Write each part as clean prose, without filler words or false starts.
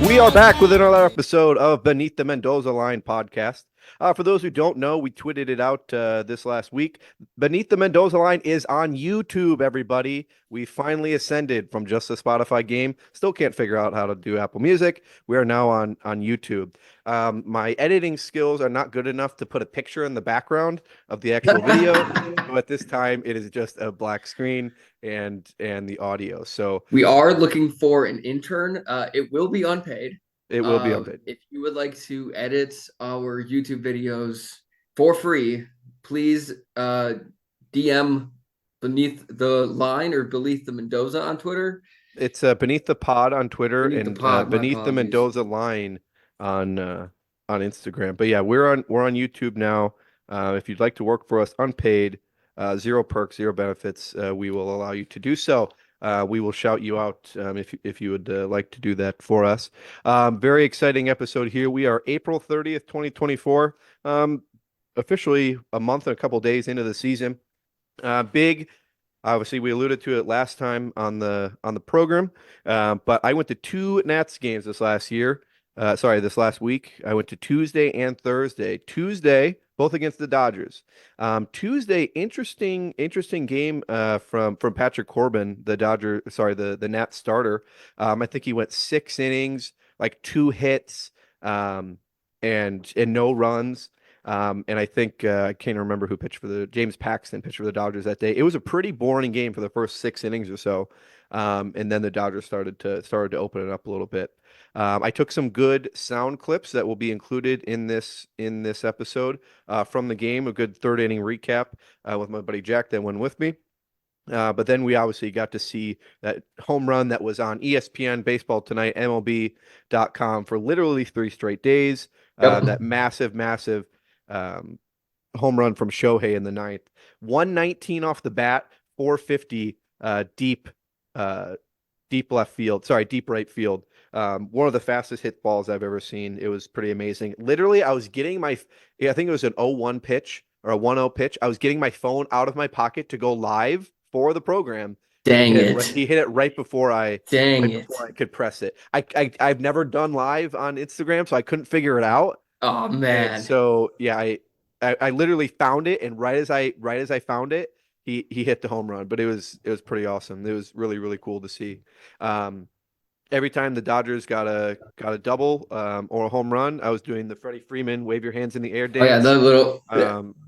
We are back with another episode of Beneath the Mendoza Line podcast. For those who don't know, we tweeted it out this last week. Beneath the Mendoza Line is on YouTube, everybody. We finally ascended from just a Spotify game. Still can't figure out how to do Apple Music. We are now on YouTube. My editing skills are not good enough to put a picture in the background of the actual video. So at this time, it is just a black screen and the audio. So We are looking for an intern. It will be unpaid. it will be updated. If you would like to edit our YouTube videos for free, please DM Beneath the Line or Beneath the Mendoza on Twitter. It's Beneath the Pod on Twitter Beneath the and Pod, my Beneath the apologies. Mendoza Line on Instagram. But yeah, we're on YouTube now. If you'd like to work for us unpaid, zero perks, zero benefits, we will allow you to do so. We will shout you out if you would like to do that for us. Very exciting episode here. We are April 30th, 2024. Officially a month and a couple days into the season. Big. Obviously, we alluded to it last time on the program, but I went to two Nats games this last year. This last week. I went to Tuesday and Thursday. Tuesday, both against the Dodgers. Tuesday, interesting game from Patrick Corbin, the Nats starter. I think he went 6 innings, like 2 hits, and no runs. And I think I can't remember who pitched for James Paxton pitched for the Dodgers that day. It was a pretty boring game for the first 6 innings or so. And then the Dodgers started to open it up a little bit. I took some good sound clips that will be included in this episode from the game, a good third inning recap with my buddy Jack that went with me. But then we obviously got to see that home run that was on ESPN Baseball Tonight, MLB.com for literally 3 straight days. Yep. That massive um, home run from Shohei in the ninth. 119 off the bat, 450 deep left field. Sorry, deep right field. One of the fastest hit balls I've ever seen. It was pretty amazing. Literally, I was getting I think it was an 0-1 pitch or a 1-0 pitch. I was getting my phone out of my pocket to go live for the program. And Dang it. he hit it right before I Dang it. could press it. I've never done live on Instagram, so I couldn't figure it out. Oh And man. so yeah, I literally found it, and right as I found it, he hit the home run. But it was pretty awesome. It was really cool to see. Every time the Dodgers got a double or a home run, I was doing the Freddie Freeman wave your hands in the air Oh yeah, dance. the little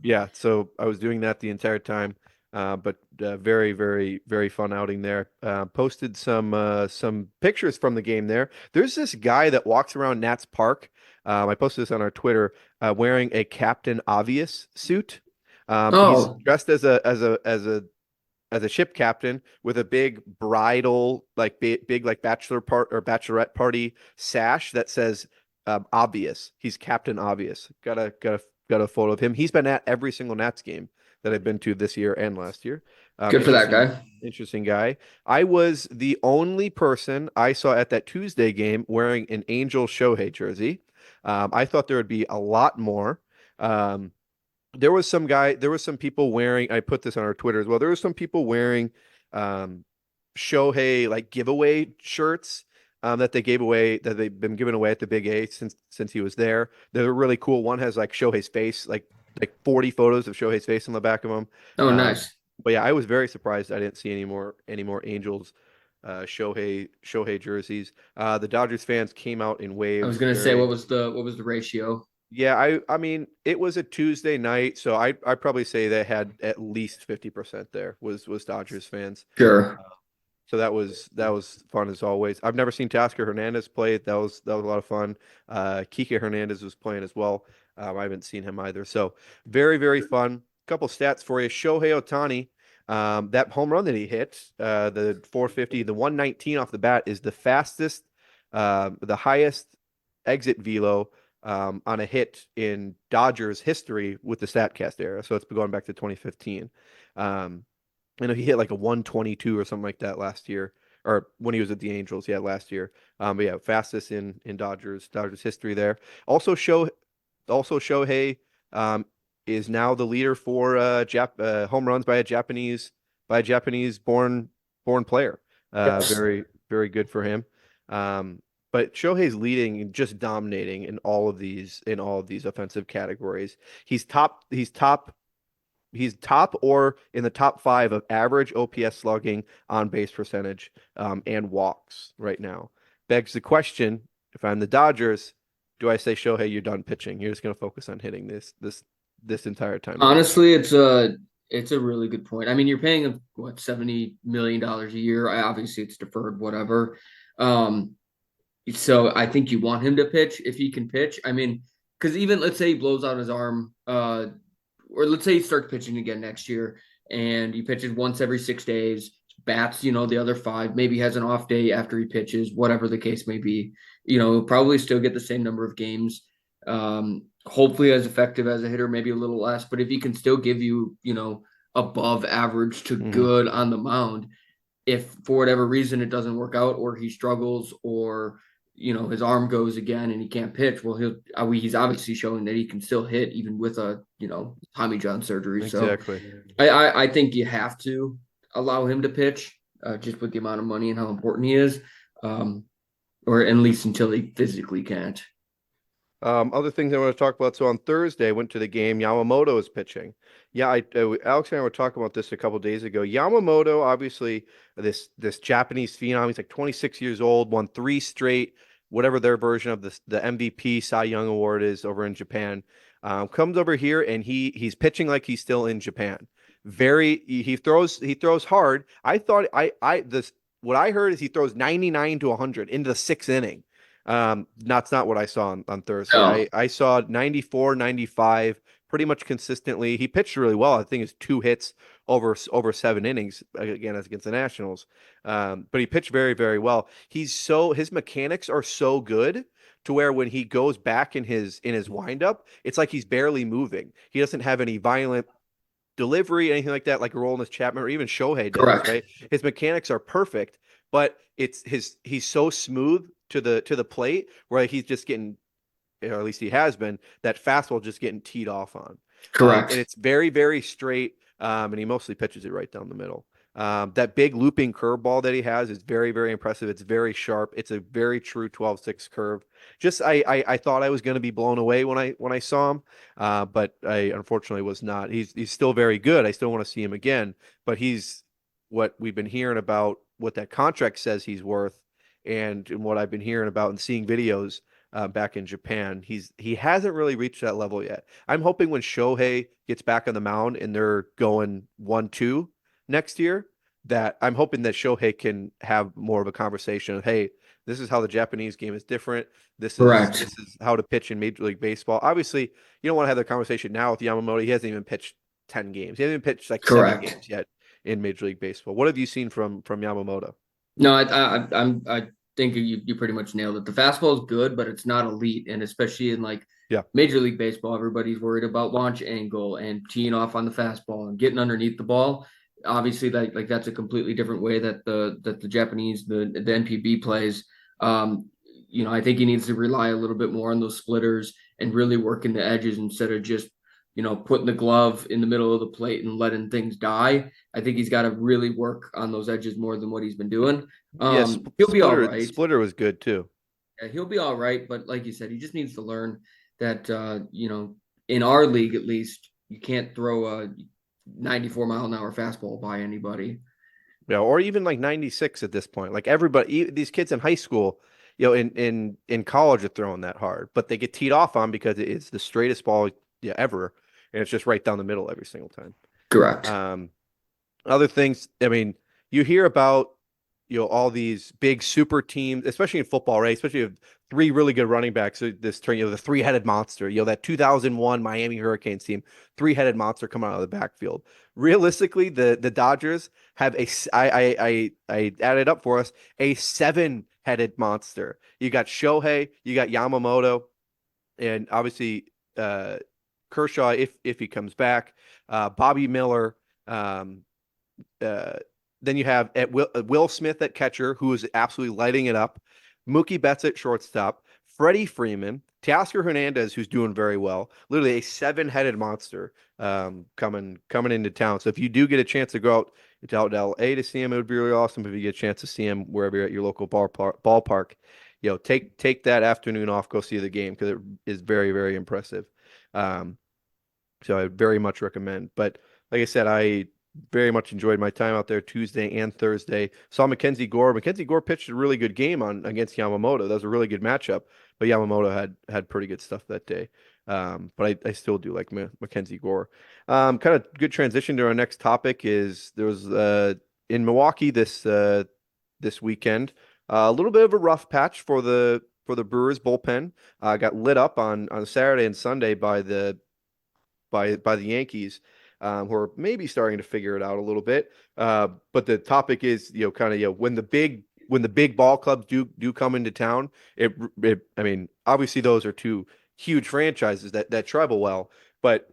Yeah, so I was doing that the entire time. But very fun outing there. Posted some pictures from the game there. There's this guy that walks around Nats Park. I posted this on our Twitter, wearing a Captain Obvious suit. He's Oh. dressed as a ship captain with a big bridal, like big like bachelor part or bachelorette party sash that says Obvious. He's Captain Obvious. Got a photo of him. He's been at every single Nats game that I've been to this year and last year. Good for that guy. Interesting guy. I was the only person I saw at that Tuesday game wearing an Angel Shohei jersey. I thought there would be a lot more. There was some people wearing, I put this on our Twitter as well. There was some people wearing Shohei like giveaway shirts that they've been giving away at the Big A since he was there. They're really cool. One has like Shohei's face, like 40 photos of Shohei's face on the back of them. Oh nice. But yeah, I was very surprised I didn't see any more Angels Shohei jerseys. The Dodgers fans came out in I was waves. gonna say what was the ratio? Yeah, I mean it was a Tuesday night, so I probably say they had at least 50% there was Dodgers fans. Sure. So that was fun as always. I've never seen Tasker Hernandez play. That was a lot of fun. Kike Hernandez was playing as well. I haven't seen him either. So very fun. Couple stats for you. Shohei Ohtani, that home run that he hit, the 450, the 119 off the bat is the fastest, the highest exit velo on a hit in Dodgers history with the Statcast era. So it's been going back to 2015. I know he hit like a 122 or something like that last year, or when he was at the Angels, yeah, last year. But yeah, fastest in Dodgers history there. Also Shohei is now the leader for home runs by a Japanese born player. Yes. Very good for him. but Shohei's leading and just dominating in all of these offensive categories. He's top. He's top or in the top five of average OPS slugging, on base percentage, and walks right now. Begs the question: if I'm the Dodgers, do I say Shohei, you're done pitching? You're just going to focus on hitting this entire time of the year. Honestly, it's a really good point. I mean, you're paying him what, $70 million a year. Obviously, it's deferred, whatever. Um, so I think you want him to pitch if he can pitch. I mean, because even let's say he blows out his arm, or let's say he starts pitching again next year, and he pitches once every 6 days, bats, the other five, maybe has an off day after he pitches, whatever the case may be. He'll probably still get the same number of games. Hopefully as effective as a hitter, maybe a little less. But if he can still give you, above average to Hmm. good on the mound, if for whatever reason it doesn't work out or he struggles or his arm goes again and he can't pitch, well he's obviously showing that he can still hit even with a Tommy John surgery. So Exactly. I think you have to allow him to pitch, just with the amount of money and how important he is, um, or at least until he physically can't. Other things I want to talk about. So on Thursday, I went to the game. Yamamoto is pitching. Yeah, Alex and I were talking about this a couple days ago. Yamamoto, obviously, this Japanese phenom. He's like 26 years old, won three straight, whatever their version of the MVP Cy Young Award is over in Japan. Comes over here and he's pitching like he's still in Japan. He throws hard. I thought I this what I heard is he throws 99 to 100 into the sixth inning. That's not what I saw on Thursday. No, I saw 94, 95 pretty much consistently. He pitched really well. I think it's two hits over 7 innings again as against the Nationals. But he pitched very, very well. His mechanics are so good to where when he goes back in his windup, it's like he's barely moving. He doesn't have any violent delivery, anything like that, like Aroldis Chapman or even Shohei does, correct, right? His mechanics are perfect, but he's so smooth to the plate where he's just getting, or at least he has been, that fastball just getting teed off on. And correct, it's very, very straight. And he mostly pitches it right down the middle. That big looping curveball that he has is very, very impressive. It's very sharp. It's a very true 12-6 curve. Just I thought I was going to be blown away when I saw him, but I unfortunately was not. He's still very good. I still want to see him again, but he's what we've been hearing about what that contract says he's worth, and what I've been hearing about and seeing videos back in Japan. He hasn't really reached that level yet. I'm hoping when Shohei gets back on the mound and they're going 1-2 next year, that I'm hoping that Shohei can have more of a conversation of, hey, this is how the Japanese game is different. This is correct, this is how to pitch in Major League Baseball. Obviously, you don't want to have the conversation now with Yamamoto. He hasn't even pitched 10 games. He hasn't even pitched like seven correct. games yet in Major League Baseball. What have you seen from Yamamoto? No, I think you pretty much nailed it. The fastball is good, but it's not elite, and especially in like Yeah. Major League Baseball, everybody's worried about launch angle and teeing off on the fastball and getting underneath the ball. Obviously, that's a completely different way that the Japanese the NPB plays. I think he needs to rely a little bit more on those splitters and really working the edges instead of just putting the glove in the middle of the plate and letting things die. I think he's got to really work on those edges more than what he's been doing. Yeah, He'll be all Splitter right. Splitter was good too. Yeah, he'll be all right. But like you said, he just needs to learn that in our league at least, you can't throw a 94-mile-an-hour fastball by anybody. Yeah, or even like 96 at this point. Like these kids in high school, in college are throwing that hard, but they get teed off on because it's the straightest ball, yeah, ever, and it's just right down the middle every single time. Correct. Um, Other things, I mean, you hear about, all these big super teams, especially in football, right? Especially with three really good running backs. So this turn, the three-headed monster, that 2001 Miami Hurricanes team, three-headed monster coming out of the backfield. Realistically, the Dodgers have I added up for us, a seven-headed monster. You got Shohei, you got Yamamoto, and obviously Kershaw if he comes back, Bobby Miller. Um, uh, then you have Will Smith at catcher, who is absolutely lighting it up. Mookie Betts at shortstop. Freddie Freeman. Teoscar Hernandez, who's doing very well. Literally a seven-headed monster coming into town. So if you do get a chance to go out to LA to see him, it would be really awesome if you get a chance to see him wherever you're at your local ballpark. take that afternoon off, go see the game because it is very, very impressive. Um, so I very much recommend. But like I said, I very much enjoyed my time out there Tuesday and Thursday. Saw Mackenzie Gore. Mackenzie Gore pitched a really good game on against Yamamoto. That was a really good matchup. But Yamamoto had pretty good stuff that day. But I still do like Mackenzie Gore. Kind of good transition to our next topic is there was in Milwaukee this weekend a little bit of a rough patch for the Brewers bullpen. Got lit up on Saturday and Sunday by the Yankees, who are maybe starting to figure it out a little bit. But the topic is, kind of, when the big ball clubs do come into town, I mean, obviously those are two huge franchises that travel well, but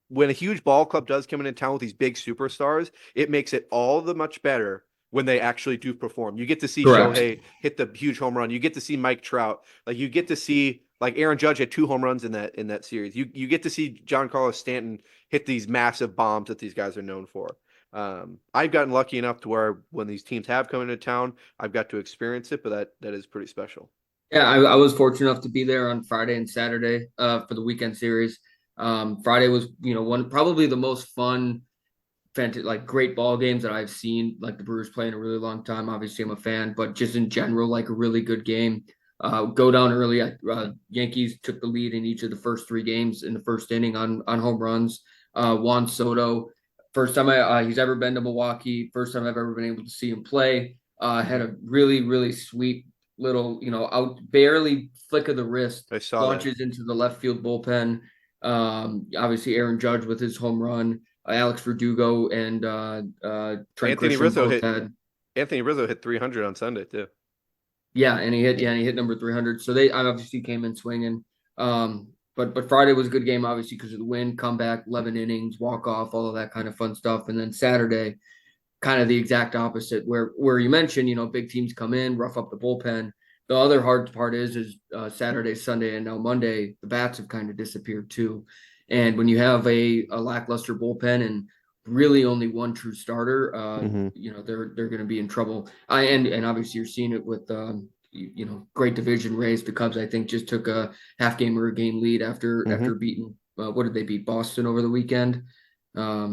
when a huge ball club does come into town with these big superstars, it makes it all the much better when they actually do perform. You get to see Correct. Shohei hit the huge home run. You get to see Mike Trout. Like you get to see like Aaron Judge had 2 home runs in that series. You get to see Giancarlo Stanton hit these massive bombs that these guys are known for. I've gotten lucky enough to where when these teams have come into town, I've got to experience it, but that is pretty special. Yeah, I was fortunate enough to be there on Friday and Saturday for the weekend series. Friday was, one probably the most fun, like great ball games that I've seen, like the Brewers play in a really long time. Obviously, I'm a fan, but just in general, like a really good game. Go down early. Yankees took the lead in each of the first 3 games in the first inning on home runs. Juan Soto, first time he's ever been to Milwaukee. First time I've ever been able to see him play. Had a really really sweet little, out barely flick of the wrist I saw that. launches into the left field bullpen. Obviously Aaron Judge with his home run. Alex Verdugo and Trent Anthony Grisham Rizzo both hit had. Anthony Rizzo hit 300 on Sunday too. And he hit number 300. So they obviously came in swinging. But Friday was a good game, obviously, because of the win, comeback, 11 innings, walk off, all of that kind of fun stuff. And then Saturday, kind of the exact opposite, where you mentioned, big teams come in, rough up the bullpen. The other hard part is Saturday, Sunday, and now Monday, the bats have kind of disappeared too. And when you have a lackluster bullpen and really only one true starter, Hmm. they're going to be in trouble. And obviously you're seeing it with great division race. The Cubs, I think, just took a half game or a game lead after Hmm. beating. What did they beat Boston over the weekend? I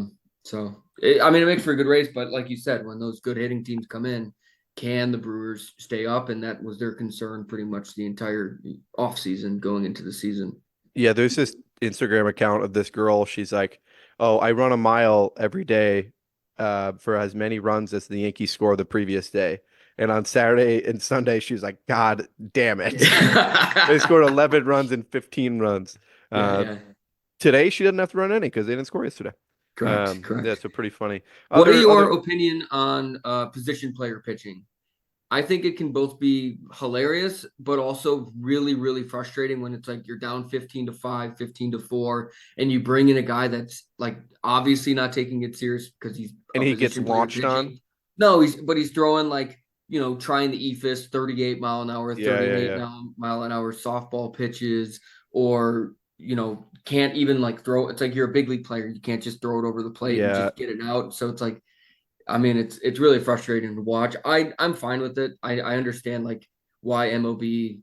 mean, it makes for a good race, but like you said, when those good hitting teams come in, can the Brewers stay up? And that was their concern pretty much the entire offseason going into the season. Yeah, there's this Instagram account of this girl. She's like, "Oh, I run a mile every day, for as many runs as the Yankees score the previous day." And on Saturday and Sunday, she was like, "God damn it, they Yeah, scored 11 runs and 15 runs." Uh, yeah. Today she didn't have to run any because they didn't score yesterday. Correct, Yeah, correct. so pretty funny. What are Other your opinion on position player pitching? I think it can both be hilarious, but also really, really frustrating when it's like you're down 15-5, 15-4, and you bring in a guy that's like obviously not taking it serious because he's and a he gets position player launched on. pitching. No, he's throwing like, trying the EFIS 38 mile an hour, Yeah, yeah, 38 yeah, mile an hour softball pitches, or can't even like throw. It's like you're a big league player. You can't just throw it over the plate and yeah. just get it out. So it's like, I mean, it's really frustrating to watch. I'm fine with it. I understand like why MLB,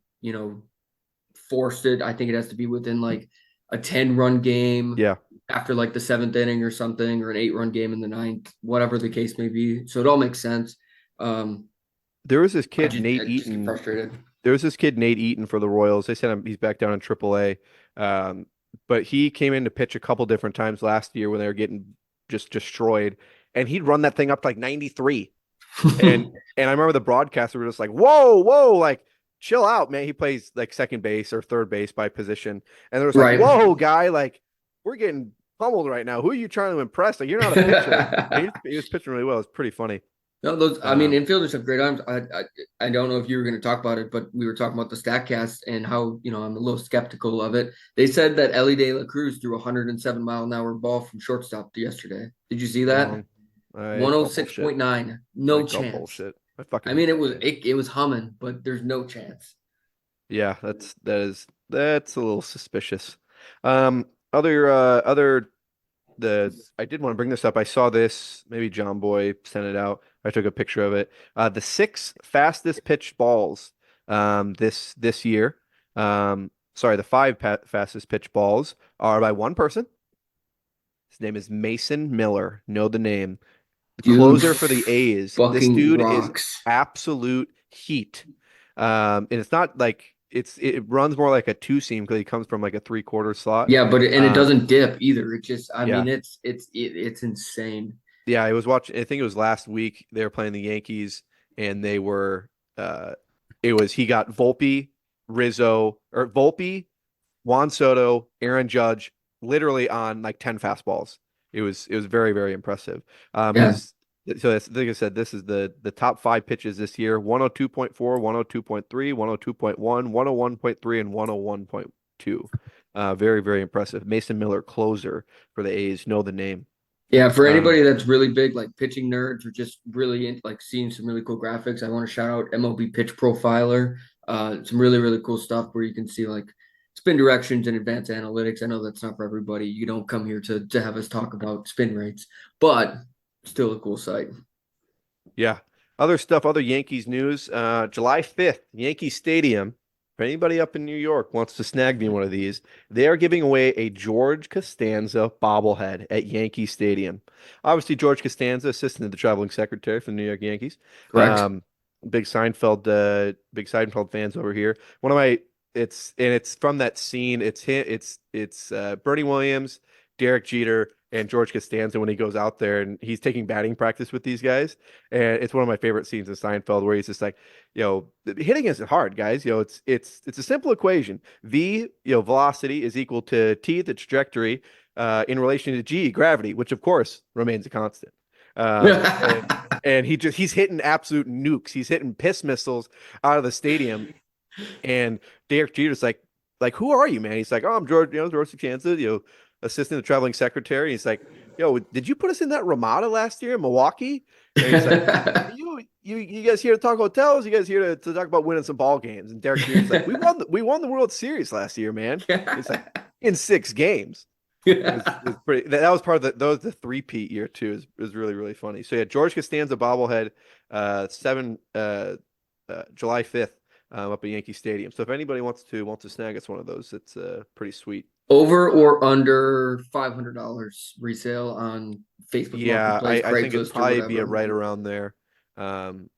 forced it. I think it has to be within like a 10-run game Yeah. after like the 7th inning or something, or an 8-run game in the ninth, whatever the case may be. So it all makes sense. Um, There was this I kid just Nate I just get Eaton. frustrated. There was this kid Nate Eaton for the Royals. They said he's back down in AAA. But he came in to pitch a couple different times last year when they were getting just destroyed, and he'd run that thing up to like 93. And I remember the broadcaster were just like, "Whoa, whoa, like chill out, man." He plays like second base or third base by position, and there was like, Right. "Whoa, guy, like we're getting pummeled right now. Who are you trying to impress? Like you're not a pitcher." And he was pitching really well. It's pretty funny. No, those. I mean, Um, infielders have great arms. I don't know if you were going to talk about it, but we were talking about the Statcast and how I'm a little skeptical of it. They said that Ellie De La Cruz threw a 107-mile-an-hour ball from shortstop yesterday. Did you see that? wrong. I call bullshit. 106.9. I No call chance. bullshit. I fucking I hate mean, it that was kid. it, it was humming, but there's no chance. Yeah, that's a little suspicious. Other the I did want to bring this up. I saw this, maybe John Boy sent it out. I took a picture of it. The six fastest pitched balls this year. Sorry, the five fastest pitch balls are by one person. His name is Mason Miller. Know the name. The Dude closer for the A's. This fucking dude is rocks. absolute heat. And it's not like it runs more like a two seam because he comes from like a three-quarter slot. Yeah, but it Um, doesn't dip either. It just, I yeah. mean, it's insane. Yeah, I was watching. I think it was last week. They were playing the Yankees, and they were. Uh, it was he got Volpe, Rizzo, or Volpe, Juan Soto, Aaron Judge, literally on like 10 fastballs. It was very very impressive. Yeah. His so that's, like I said, this is the top five pitches this year: 102.4, 102.3, 102.1, 101.3, and 101.2. Very very impressive. Mason Miller, closer for the A's. Know the name. Yeah, for Um, anybody that's really big, like pitching nerds or just really into like seeing some really cool graphics, I want to shout out MLB Pitch Profiler. Some really, really cool stuff where you can see like spin directions and advanced analytics. I know that's not for everybody. You don't come here to have us talk about spin rates, but still a cool site. Yeah. Other stuff, other Yankees news. July 5th, Yankee Stadium. If anybody up in New York wants to snag me one of these, they are giving away a George Costanza bobblehead at Yankee Stadium. Obviously, George Costanza, assistant to the traveling secretary for the New York Yankees. Correct. Um, big Seinfeld fans over here. One of my, it's from that scene. It's Bernie Williams, Derek Jeter, and George Costanza when he goes out there and he's taking batting practice with these guys. And it's one of my favorite scenes in Seinfeld where he's just like, hitting isn't hard, guys. It's a simple equation. V, velocity is equal to T, the trajectory, in relation to G, gravity, which of course remains a constant. And he's hitting absolute nukes. He's hitting piss missiles out of the stadium. And Derek Jeter's like, who are you, man? He's like, oh, I'm George, George Costanza, assistant to traveling secretary. He's like, did you put us in that Ramada last year in Milwaukee? And he's like, you guys here to talk hotels? You guys here to talk about winning some ball games? And Derek Jeter's like, we won the World Series last year, man. It's like in 6 games. It was pretty. That was part of the three-peat year too. Is really really funny. So yeah, George Costanza bobblehead, July 5th, up at Yankee Stadium. So if anybody wants to snag us one of those, it's pretty sweet. Over or under $500 resale on Facebook Yeah, Marketplace, I think it'd Craigslist, or probably be whatever. right around there.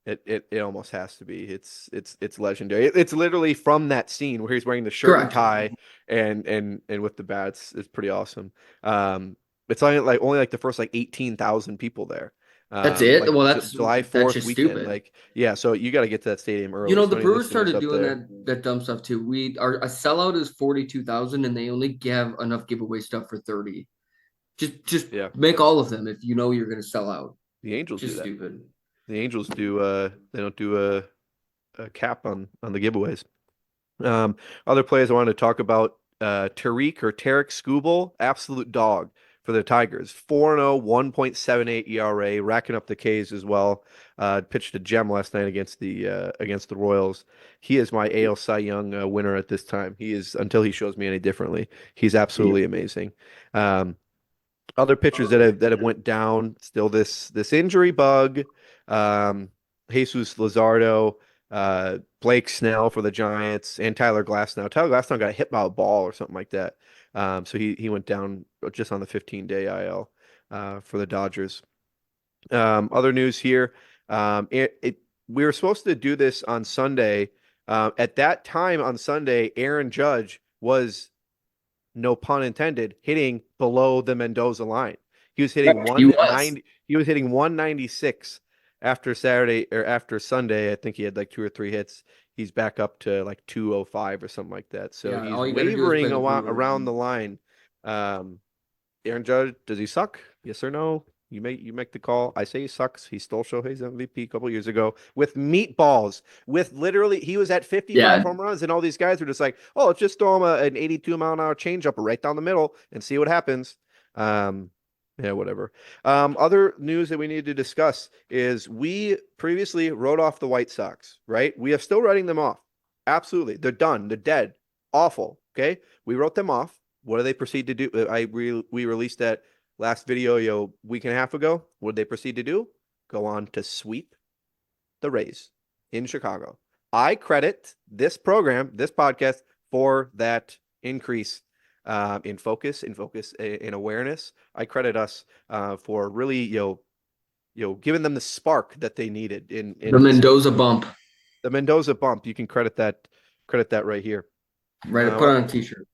It almost has to be. It's legendary. It's literally from that scene where he's wearing the shirt and Correct. tie and with the bats. It's pretty awesome. It's only like the first like 18,000 people there. That's it. Like Well, July that's 4th just weekend. stupid. Like yeah, so you got to get to that stadium You early. know, So the any Brewers listeners started up doing there, that dumb stuff too. We are a sellout is 42,000 and they only have enough giveaway stuff for 30. Just yeah, make all of them if you know you're gonna sell out. the Angels do Just that. stupid. The Angels do they don't do a cap on the giveaways. Um, Other players I wanted to talk about, Tarek Skubal, absolute dog for the Tigers. 4-0, 1.78 ERA, racking up the Ks as well. Pitched a gem last night against the Royals. He is my AL Cy Young winner at this time. He is until he shows me any differently. He's absolutely amazing. Um, Other pitchers that have went down, still this injury bug. Um, Jesus Luzardo, Blake Snell for the Giants, and Tyler Glasnow. Tyler Glasnow got hit by a ball or something like that. So he went down just on the 15-day IL for the Dodgers. Other news here. We were supposed to do this on Sunday. At that time on Sunday, Aaron Judge was, no pun intended, hitting below the Mendoza line. He was hitting He was. 190. He was hitting 196 after Saturday or after Sunday. I think he had like two or three hits. He's back up to like 205 or something like that. So Yeah, he's all you got to do is play wavering the Brewers. around the line. Um, Aaron Judge, does he suck? Yes or no? You make the call. I say he sucks. He stole Shohei's MVP a couple years ago with meatballs. With literally, he was at 55 Yeah, home runs, and all these guys were just like, "Oh, let's just throw him an 82-mile-an-hour changeup right down the middle and see what happens." Um, yeah, whatever. Other news that we need to discuss is we previously wrote off the White Sox, right? We are still writing them off. Absolutely, they're done. They're dead. Awful. Okay, we wrote them off. What do they proceed to do? We released that last video, week and a half ago. What did they proceed to do? Go on to sweep the Rays in Chicago. I credit this program, this podcast, for that increase in focus, in awareness. I credit us for really, giving them the spark that they needed The in Mendoza bump. the Mendoza bump. You can credit that right here. Right, put Uh, on a t-shirt.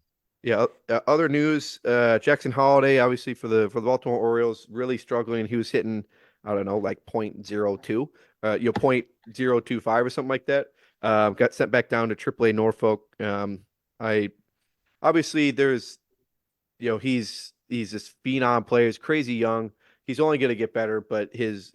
yeah. Other news. Jackson Holiday, obviously for the Baltimore Orioles, really struggling. He was hitting, I don't know, like .02, 0.025 or something like that. Got sent back down to AAA Norfolk. I obviously there's he's this phenom player. He's crazy young. He's only going to get better, but his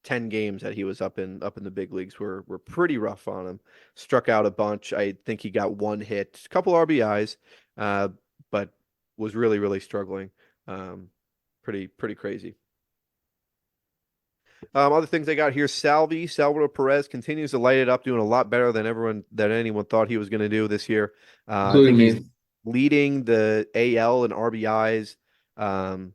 10 games that he was up in the big leagues were pretty rough on him. Struck out a bunch. I think he got one hit, a couple RBIs, uh, but was really struggling. Um, pretty crazy. Other things I got here: Salvador Perez continues to light it up, doing a lot better than anyone thought he was going to do this year. I Including think he's me. leading the AL in RBIs. Um,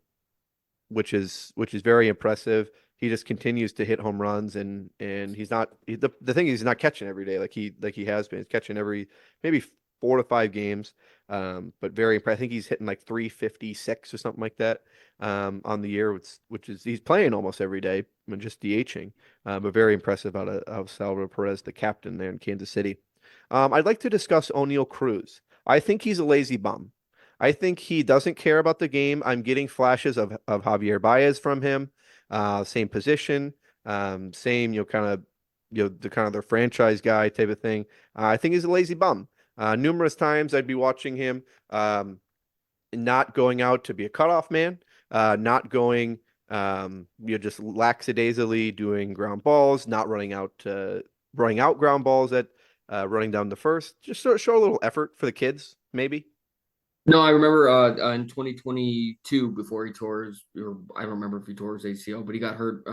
which is very impressive. He just continues to hit home runs, and the thing is he's not catching every day like he has been. He's catching every maybe 4 to 5 games. But very impressive. I think he's hitting like 356 or something like that on the year, which is he's playing almost every day and just DHing. But very impressive out of Salvador Perez, the captain there in Kansas City. I'd like to discuss O'Neal Cruz. I think he's a lazy bum. I think he doesn't care about the game. I'm getting flashes of Javier Baez from him, same position, same kind of the kind of their franchise guy type of thing. I think he's a lazy bum. Numerous times I'd be watching him, not going out to be a cutoff man, not going, just lackadaisically doing ground balls, not running out ground balls at running down the first. Just show a little effort for the kids, maybe. No, I remember in 2022 before he tore his, or I don't remember if he tore his ACL, but he got hurt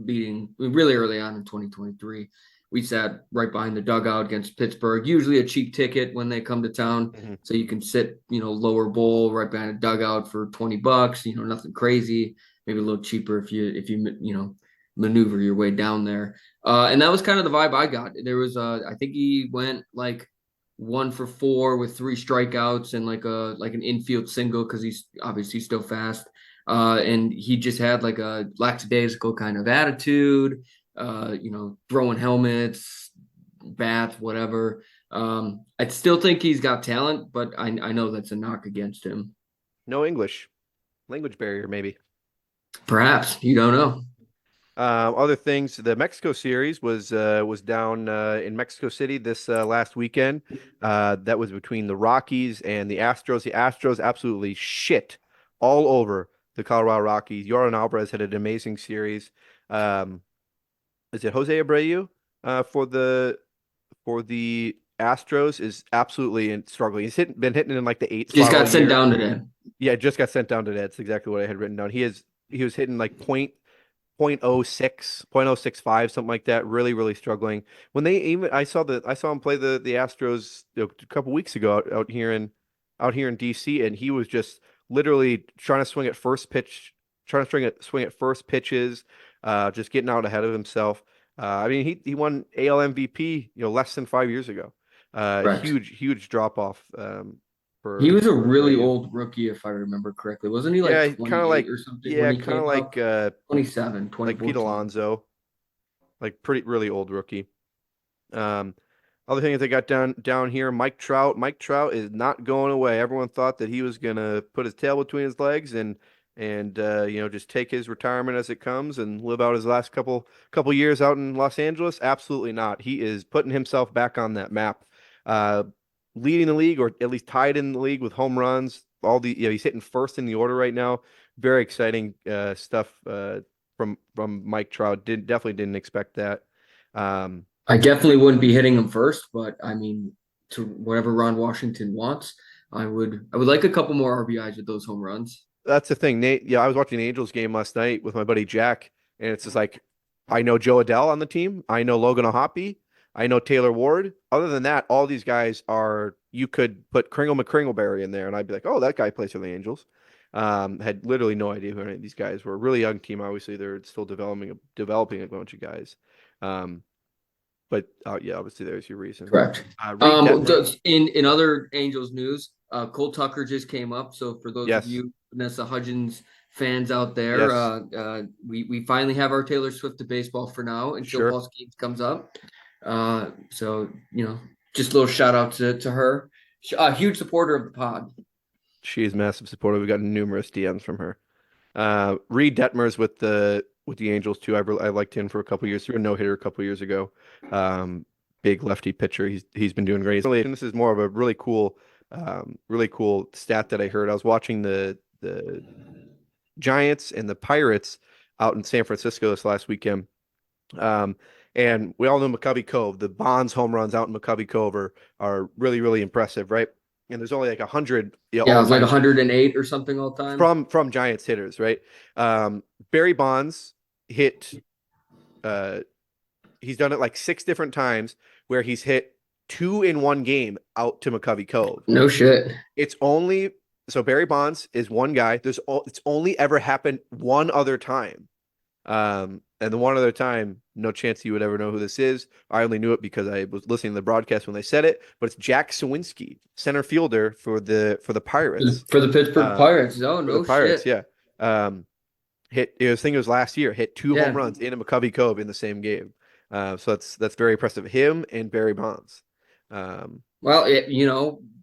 beating really early on in 2023. We sat right behind the dugout against Pittsburgh, usually a cheap ticket when they come to town. Mhm. So you can sit, lower bowl right behind a dugout for $20, nothing crazy, maybe a little cheaper if you maneuver your way down there. And that was kind of the vibe I got. There was I think he went like 1 for 4 with 3 strikeouts and like an infield single because he's obviously still fast. And he just had like a lackadaisical kind of attitude, throwing helmets, bats, whatever. I still think he's got talent, but I know that's a knock against him. No English language barrier, maybe. Perhaps you don't know. Other things, the Mexico series was down in Mexico City this last weekend. That was between the Rockies and the Astros. The Astros absolutely shit all over the Colorado Rockies. Yordan Alvarez had an amazing series. Um, is it Jose Abreu for the Astros is absolutely struggling. Been hitting in like the eighth Just spot all got sent year. down today. Yeah, just got sent down to that. That's exactly what I had written down. He was hitting like .06, .065, something like that. Really struggling. When they even I saw him play the Astros a couple weeks ago out here in DC, and he was just literally trying to swing at first pitch, trying to swing at first pitches, just getting out ahead of himself. I mean, he won AL MVP, less than 5 years ago. Correct. Huge drop off He was a for really Abreu. old rookie, if I remember correctly. Wasn't he like Yeah, kind of 28 like or something when yeah, he kind of came like up? 27, like Pete 2014. Alonso, like pretty really old rookie. Um, Other things I got down here, Mike Trout. Mike Trout is not going away. Everyone thought that he was gonna put his tail between his legs and just take his retirement as it comes and live out his last couple years out in Los Angeles. Absolutely not. He is putting himself back on that map, uh, leading the league or at least tied in the league with home runs. He's hitting first in the order right now. Very exciting stuff from Mike Trout. Definitely didn't expect that. Um, I definitely wouldn't be hitting him first, but I mean, to whatever Ron Washington wants, I would like a couple more RBIs with those home runs. That's the thing, Nate. Yeah, I was watching the Angels game last night with my buddy Jack, and it's just like I know Joe Adell on the team, I know Logan O'Hoppe, I know Taylor Ward. Other than that, all these guys are you could put Kringle McCringleberry in there, and I'd be like, oh, that guy plays for the Angels. Had literally no idea who any of these guys were. A really young team, obviously. They're still developing a bunch of guys. Um, but yeah, obviously there's your reason. Correct. Reed Detmer. In other Angels news, Cole Tucker just came up. So for those of Yes. you Vanessa Hudgens fans out there, Yes. we finally have our Taylor Swift to baseball for now until Sure. Paul Skeens comes up. So just a little shout out to her. A huge supporter of the pod. She is massive supporter. We've gotten numerous DMs from her. Reed Detmers with the Angels too. I liked him for a couple years. Threw a no hitter a couple years ago. Um, Big lefty pitcher. He's been doing great. And this is more of a really cool stat that I heard. I was watching the Giants and the Pirates out in San Francisco this last weekend. Um, and we all know McCovey Cove. The Bonds home runs out in McCovey Cove are really, really impressive, right? And there's only like 100, Yeah, it all was like time 108 or something all time. from Giants hitters, right? Barry Bonds hit uh he's done it like 6 different times where he's hit two in one game out to McCovey Cove. No shit. It's only so Barry Bonds is one guy. It's only ever happened one other time. And the one other time, no chance you would ever know who this is. I only knew it because I was listening to the broadcast when they said it, but it's Jack Sawinski, center fielder for the Pirates. For the Pittsburgh Uh, Pirates. Oh, for the no Pirates, shit. yeah. Hit it was I think it was last year, hit two home Yeah. runs in a McCovey Cove in the same game. So that's very impressive. Him and Barry Bonds. Um, Well,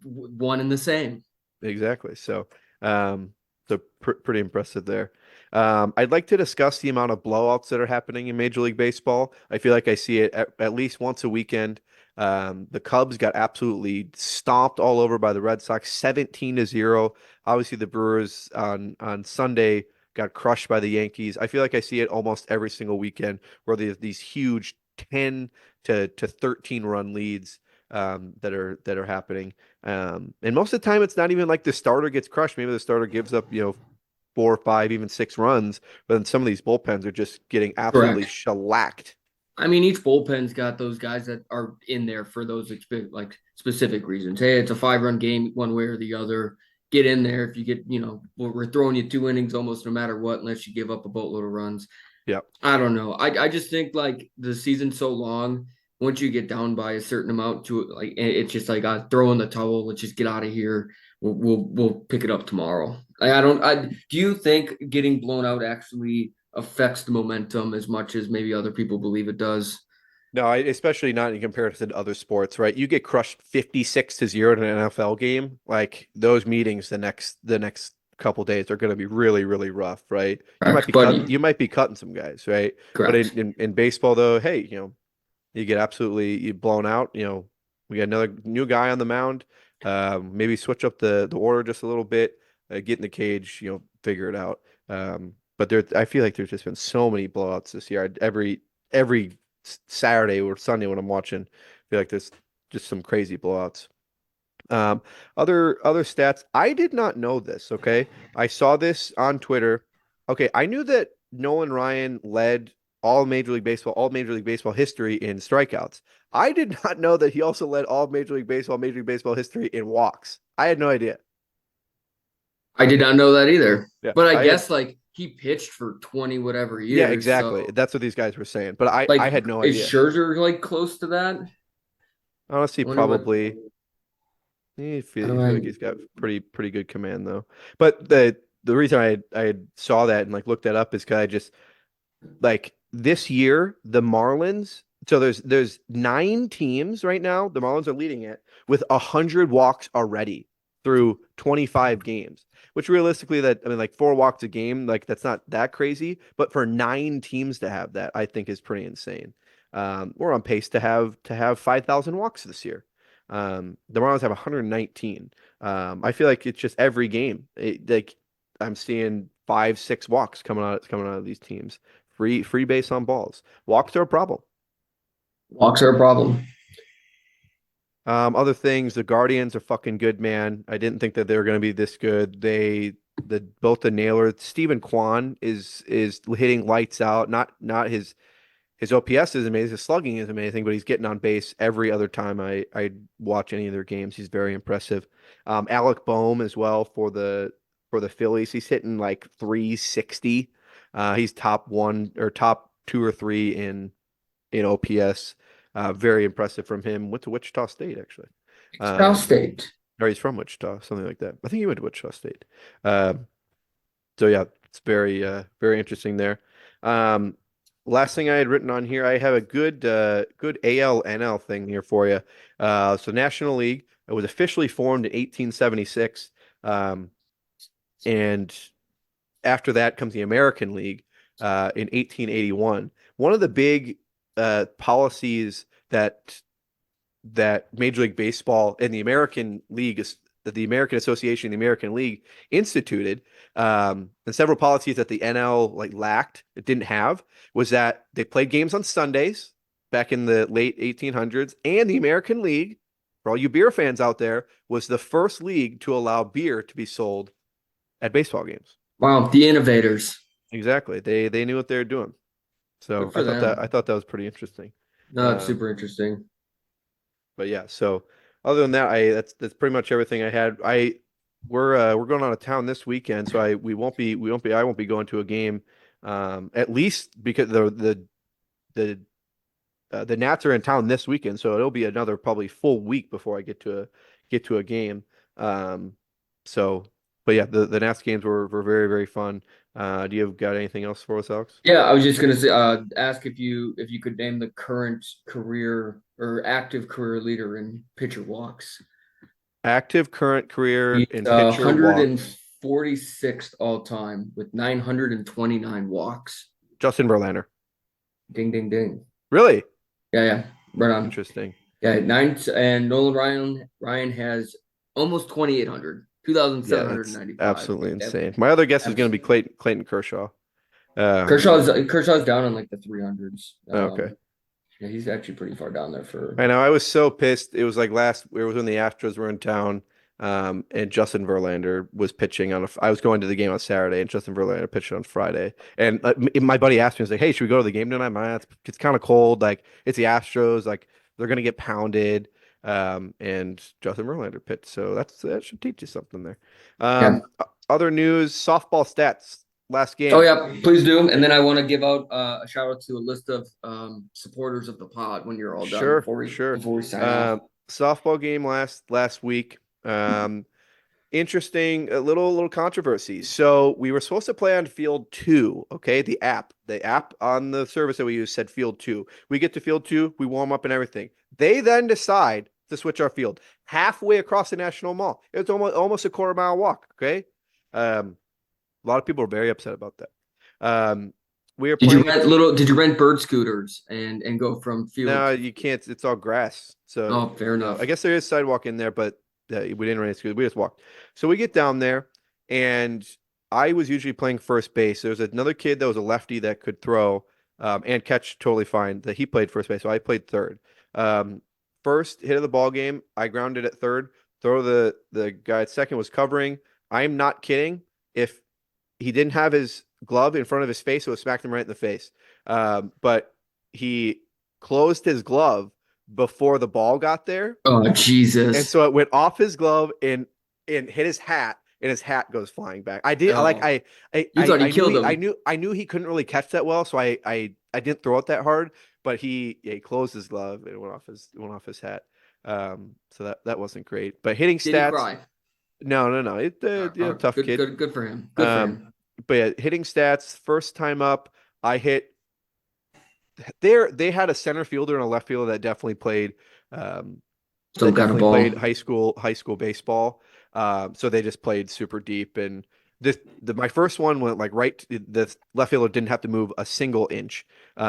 one and the same. Exactly. Um, pretty impressive there. I'd like to discuss the amount of blowouts that are happening in Major League Baseball. I feel like I see it at least once a weekend. The Cubs got absolutely stomped all over by the Red Sox, 17-0. Obviously, the Brewers on Sunday got crushed by the Yankees. I feel like I see it almost every single weekend where there's these huge 10 to 13 run leads that are happening. And most of the time, it's not even like the starter gets crushed. Maybe the starter gives up, 4 or 5, even 6 runs. But then some of these bullpens are just getting absolutely Correct. shellacked. I mean, each bullpen's got those guys that are in there for those like specific reasons. Hey, it's a 5-run game, one way or the other. Get in there if you get, we're throwing you 2 innings almost no matter what, unless you give up a boatload of runs. Yeah. I don't know. I just think like the season's so long. Once you get down by a certain amount to like, it's just like throw in the towel. Let's just get out of here. We'll pick it up tomorrow. I don't. Do you think getting blown out actually affects the momentum as much as maybe other people believe it does? No, especially not in comparison to other sports, right? You get crushed 56-0 in an NFL game. Like those meetings the next couple days are going to be really, really rough, right? Correct, but You might be cutting some guys, right? But correct. in baseball though, hey, you get absolutely blown out. We got another new guy on the mound. Maybe switch up the order just a little bit. Get in the cage. Figure it out. But I feel like there's just been so many blowouts this year. Every Saturday or Sunday when I'm watching, I feel like there's just some crazy blowouts. Um, other stats. I did not know this. Okay, I saw this on Twitter. Okay, I knew that Nolan Ryan led all Major League Baseball history in strikeouts. I did not know that he also led all Major League Baseball history in walks. I had no idea. I did not know that either. Yeah, But I I had. guess like he pitched for 20 whatever Yeah, years. exactly. So That's what these guys were saying, but I like had no is idea. Scherzer like close to that? Honestly, I wonder what probably. how I do feel I like he's got pretty good command though. But the reason I saw that and like looked that up is because I just like this year the Marlins. So there's 9 teams right now. The Marlins are leading it with 100 walks already through 25 games. Which realistically, that I mean, like 4 walks a game, like that's not that crazy. But for 9 teams to have that, I think is pretty insane. We're on pace to have 5,000 walks this year. The Marlins have 119. I feel like it's just every game. Like I'm seeing 5, 6 walks coming out of these teams. Free base on balls. Walks are a problem. walks are a problem. Other things, the Guardians are fucking good, man. I didn't think that they were going to be this good. Both the nailers. Stephen Kwan is hitting lights out. Not his OPS is amazing. His slugging is amazing, but he's getting on base every other time I watch any of their games. He's very impressive. Alec Boehm as well for the Phillies. He's hitting like 360. He's top 1 or top 2 or 3 in OPS. Very impressive from him. Went to Wichita State actually. Cal Um, State. or he's from Wichita, something like that. I think he went to Wichita State. Um, so yeah, it's very interesting there. Um, last thing I had written on here, I have a good AL/NL thing here for you. So National League, it was officially formed in 1876, um, and after that comes the American League in 1881. One of the big policies that Major League Baseball and the American League is that the American Association, the American League instituted, and several policies that the NL like lacked, it didn't have, was that they played games on Sundays back in the late 1800s, and the American League, for all you beer fans out there, was the first league to allow beer to be sold at baseball games. Wow, the innovators. Exactly. They knew what they were doing. So Good for I them. thought that was pretty interesting. No, it's Um, super interesting. But yeah, so other than that, I that's pretty much everything I had. We're going out of town this weekend, so I we won't be I won't be going to a game at least because the the Nats are in town this weekend, so it'll be another probably full week before I get to a game. Um so but yeah, the Nats games were very fun. Do you have got anything else for us, Alex? Yeah, I was just gonna say, ask if you could name the current career or active career leader in pitcher walks. Active current career He's in pitcher walks. 146th all time with 929 walks. Justin Verlander. Ding, ding, ding. Really? Yeah, yeah, right on. Interesting. Yeah, nine and Nolan Ryan has almost 2,800, Yeah, that's 2,795. absolutely Like that. insane. My other guess is going to be Absolutely. Clayton Kershaw. Um, Kershaw's down in like the 300s. okay. Yeah, he's actually pretty far down there for. I know. I was so pissed. It was like it was when the Astros were in town, and Justin Verlander was pitching I was going to the game on Saturday, and Justin Verlander pitched on Friday. And my buddy asked me, he's like, "Hey, should we go to the game tonight?" It's kind of cold. Like it's the Astros. Like they're gonna get pounded. And Justin Verlander pitched, so that should teach you something there. Yeah. Other news: softball stats. Last Oh game. yeah, please do. And then I want to give out a shout out to a list of supporters of the pod when you're all done Sure, sure. before we sign off. Softball game last week. Interesting, a little controversy. So we were supposed to play on field two. Okay, the app on the service that we use said field two. We get to field two, we warm up and everything. They then decide to switch our field halfway across the National Mall. It's almost a quarter mile walk. Okay, a lot of people are very upset about that. We are playing a team. Did you rent bird scooters and go from field No, to you can't. It's all grass. Oh, fair So I enough. guess there is sidewalk in there, but we didn't run any scooter. We just walked. So we get down there, and I was usually playing first base. There was another kid that was a lefty that could throw and catch totally fine. That he played first base, so I played third. Um, First hit of the ball game, I grounded at third. Throw the guy at second was covering. I'm not kidding. If he didn't have his glove in front of his face, it would smack him right in the face. But he closed his glove before the ball got there, Oh, and Jesus. so it went off his glove and hit his hat, and his hat goes flying back. I did like Oh, you thought he I knew killed him. I knew he couldn't really catch that well, so I didn't throw it that hard. But he closed his glove and it went off his hat. So that wasn't great. But hitting Did he stats, cry? no, no. Tough Good, kid. good for him. Good for Um, him. but yeah, hitting stats, first time up, I hit they had a center fielder and a left fielder um Some that kind of definitely ball. played high school baseball. So they just played super deep and my first one went like the left fielder didn't have to move a single inch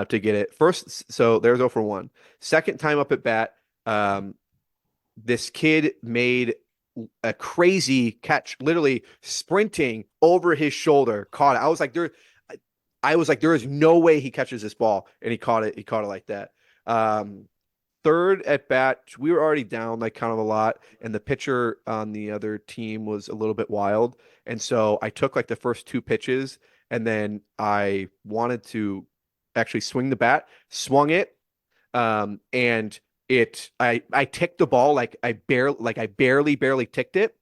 to get it. First, so there's 0 for 1. Second time up at bat, um, this kid made a crazy catch, literally sprinting over his shoulder, caught it. I was like, there is no way he catches this ball, and he caught it. He caught it like that. Um, Third at bat, we were already down like kind of a lot, and the pitcher on the other team was a little bit wild, and so I took like the first two pitches, and then I wanted to actually swing the bat, swung it, and I ticked the ball like I barely ticked it.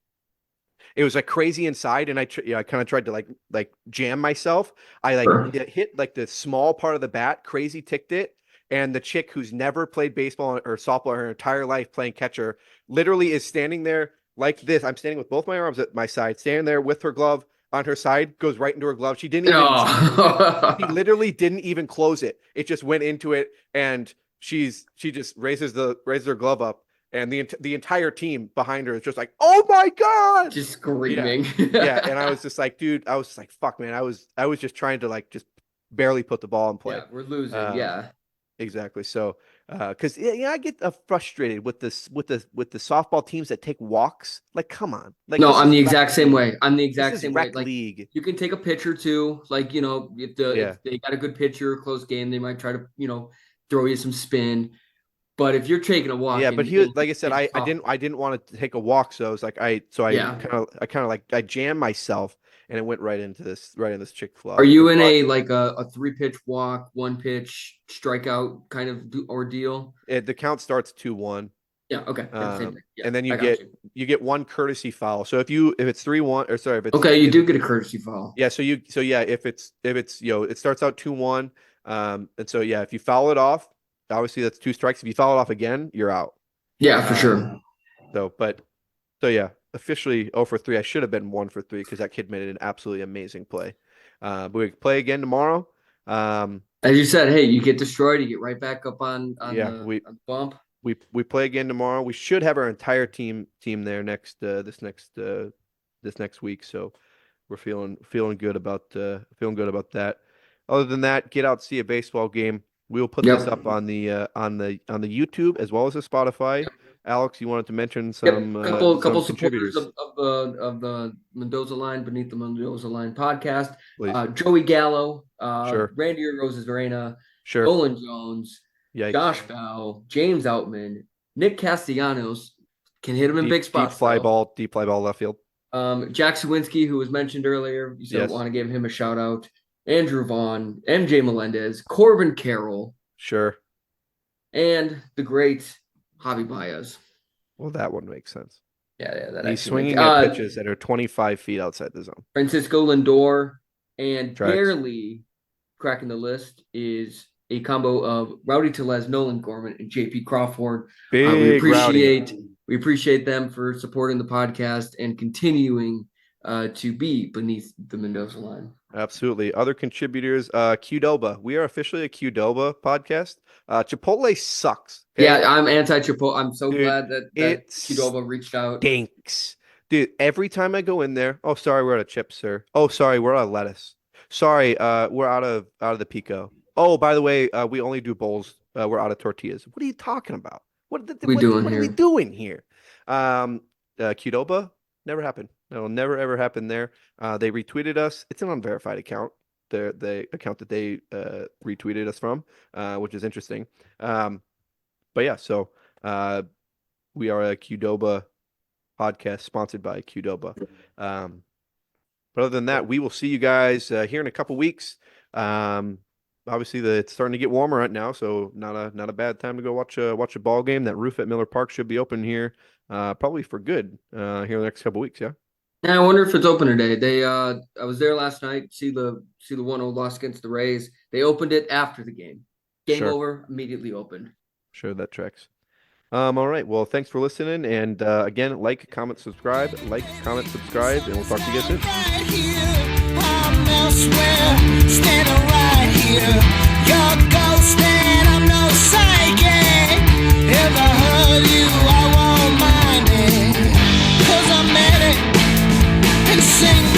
It was like crazy inside, and I kind of tried to like jam myself. I like Sure. it hit like the small part of the bat, crazy ticked it, and the chick who's never played baseball or softball her entire life playing catcher literally is standing there like this. I'm standing with both my arms at my side, standing there with her glove on her side, goes right into her glove. She didn't even she Oh. literally didn't even close it. It just went into it, and she just raises her glove up, and the entire team behind her is just like, "Oh my god!" Just Yeah, screaming. yeah. And I was just like, dude, I was just like, fuck, man. I was just trying to like just barely put the ball in play. Yeah, we're losing. Um, Yeah. exactly. So, because yeah, I get frustrated with the softball teams that take walks. Like, come on, like No, this I'm is the rec exact same league. way. I'm the This exact is same way. rec Like league. you can take a pitcher too. Like, if Yeah. they got a good pitcher, close game, they might try to, throw you some spin. But if you're taking a walk Yeah, but and, he like I said, it's I tough. didn't want to take a walk, so I was like I Yeah. kind of like I jammed myself and it went right in this chick Are glove. you And in but a 3 pitch walk, 1 pitch strikeout kind of ordeal? the count starts 2-1. Yeah, okay. Yeah, same thing. Yeah, And then I got you. you get one courtesy foul. So if it's 3-1 or sorry, if it's Okay, you do get a courtesy foul. yeah, so yeah, if it's it starts out 2-1. And so yeah, if you foul it off, obviously that's two strikes. If you foul it off again, you're out. Yeah, for Um sure. so yeah, officially 0 for 3. I should have been 1 for 3 because that kid made an absolutely amazing play. But we play again tomorrow. Um As you said, hey, you get destroyed, you get right back up yeah, on the bump. we play again tomorrow. We should have our entire team there this next week. So we're feeling good about that. Other than that, get out, see a baseball game. We will put this Yep. up on the YouTube as well as the Spotify. Alex, you wanted to mention Yep, couple some supporters contributors, of the Mendoza Line, Beneath the Mendoza Line podcast. please. Joey Gallo, Sure, Randy Roses Verena, sure. Nolan Jones, Yikes. Josh Bell, James Outman, Nick Castellanos can hit him in big spots though. Deep fly ball left field. Jack Sawinski, who was mentioned earlier, you said Yes, want to give him a shout out. Andrew Vaughn, MJ Melendez, Corbin Carroll, sure. and the great Javi Baez. Well, that one makes sense. Yeah, that He's actually makes swinging at pitches that are 25 feet outside the zone. Francisco Lindor, and Tracks. barely cracking the list is a combo of Rowdy Tellez, Nolan Gorman, and JP Crawford. Big Rowdy. We appreciate them for supporting the podcast and continuing to be beneath the Mendoza line. Absolutely. Other contributors, Qdoba. We are officially a Qdoba podcast. Chipotle sucks. Okay? Yeah, I'm anti-Chipotle. I'm so Dude, glad that it Qdoba reached out. stinks. Dude, every time I go in there, oh sorry, we're out of chips, sir. Oh, sorry, we're out of lettuce. Sorry, we're out of the pico. Oh, by the way, we only do bowls. We're out of tortillas. What are you talking about? We doing what are we here? doing here? Qdoba, never happened. That'll never ever happen there. They retweeted us. It's an unverified account. The account that they retweeted us from, which is interesting. But yeah, so we are a Qdoba podcast sponsored by Qdoba. But other than that, we will see you guys here in a couple weeks. Obviously, it's starting to get warmer right now, so not a bad time to go watch a ball game. That roof at Miller Park should be open here, probably for good here in the next couple weeks. Yeah. Yeah, I wonder if it's open today. I was there last night. See the 1-0 loss against the Rays. They opened it after the game. Game Sure. over. Immediately opened. Sure, that tracks. All right. Well, thanks for listening. And again, like, comment, subscribe, and we'll talk to you guys soon. Right here, I'm elsewhere, standing right here. You're ghosting, I'm no psychic. If I hurt you, I won't mind it. 'Cause I'm at it and sing